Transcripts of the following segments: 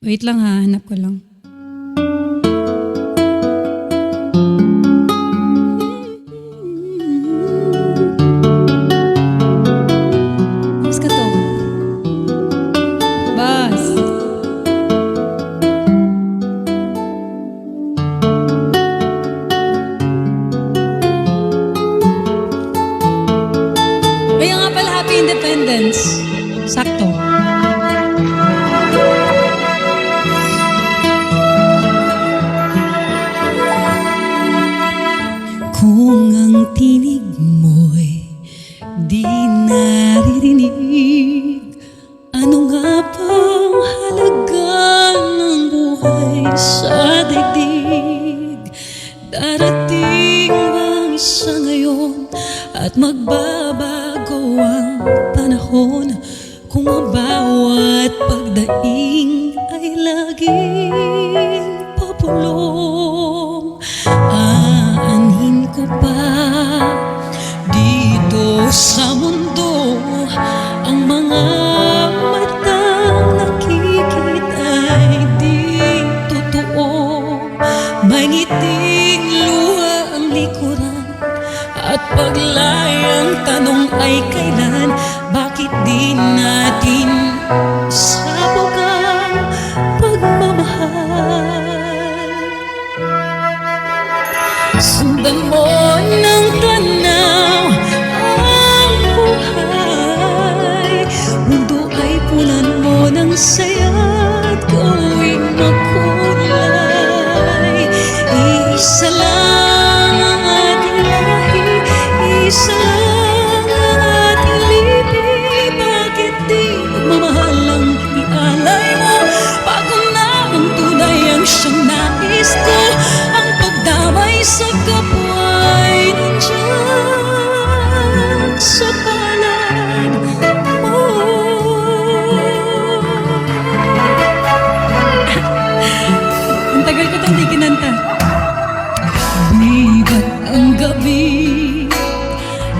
Wait lang ha, hanap ko lang. Bas ka to. Bas. Kaya nga pala, Happy Independence. Sakto. Kung ang tinig mo'y di naririnig, ano nga bang halaga ng buhay sa daigdig? Darating bang isa ngayon at magbabago ang panahon, kung ang bawat pagdaing ay laging pabulong? Aanhin ko pa dito sa mundo ang mga matang nakikita ay di totoo. May ngiting luha ang likuran at paglayang tanong ay kailan, bakit di natin sabog ang pagmamahal? Sundan mo ng tanaw ang buhay, mundo ay punan mo ng saya at gawing makulay. Isa lang ang ating lahi, isa lang ang ating lipi, bakit di magmamahal ang ialay mo? Bago na ang tunay ang siyang nais ko, ang pagdamay sa kapwa ay nandyan sa palad mo. Ang tagal ko itong di kinanta. Di ba't ang gabi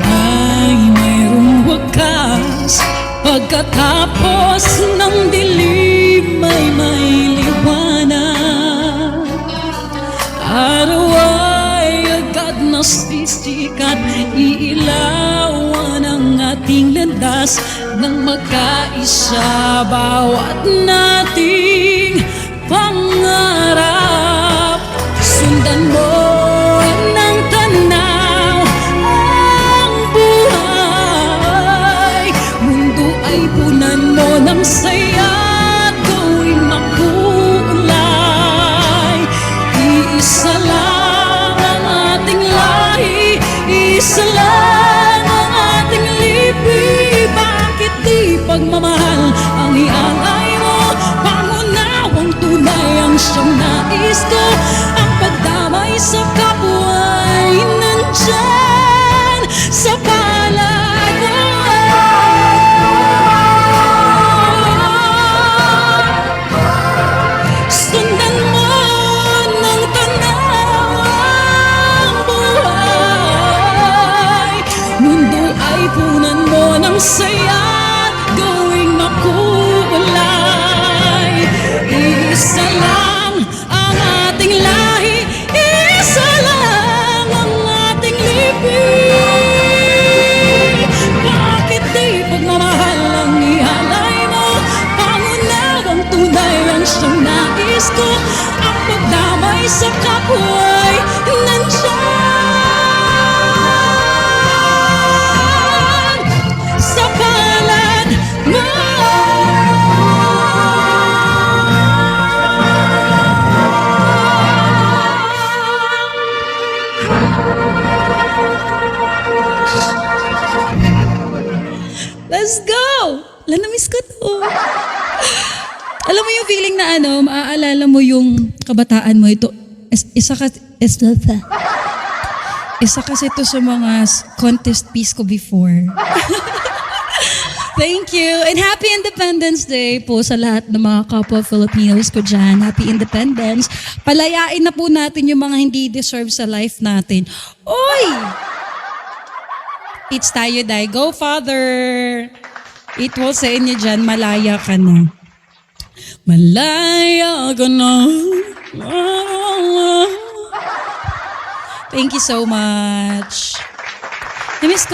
ay mayroong wakas, pagkatapos ng dilim ay may liwanag? Araw ay agad na sisikat, iilawan ang ating landas nang magkaisa bawat nating pangarap. Sundan mo ng tanaw ang buhay, mundo ay punan mo ng saya at gawing makulay. Isa lang ang ating lahi, isa lang ang ating lipi, bakit di pagmamahal ang ialay mo? Pangunawang tunay ang siyang nais ko, ang pagdamay sa kapwa ay nandyan sa palad mo. Sundan mo ng tanaw ang buhay, mundo ay punan mo ng saya at gawing makulay. Isa lang ang ating lahi, isa lang ang ating lipi, bakit di pagmamahal ang ihalay mo? Pangunawang tunay ang siyang nais ko, ang pagdamay sa kapwa'y nandyan sa palad mo. Let's go! Alam, na-miss ko to. Alam mo yung feeling na maaalala mo yung kabataan mo. Ito, isa kasi ito sa mga contest piece ko before. Thank you. And Happy Independence Day po sa lahat ng mga kapwa Filipinos ko dyan. Happy Independence. Palayain na po natin yung mga hindi deserve sa life natin. Oy! It's tayo, day. Go, Father! It will sa inyo dyan, malaya ka na. Malaya ka na. Thank you so much. Namiss ko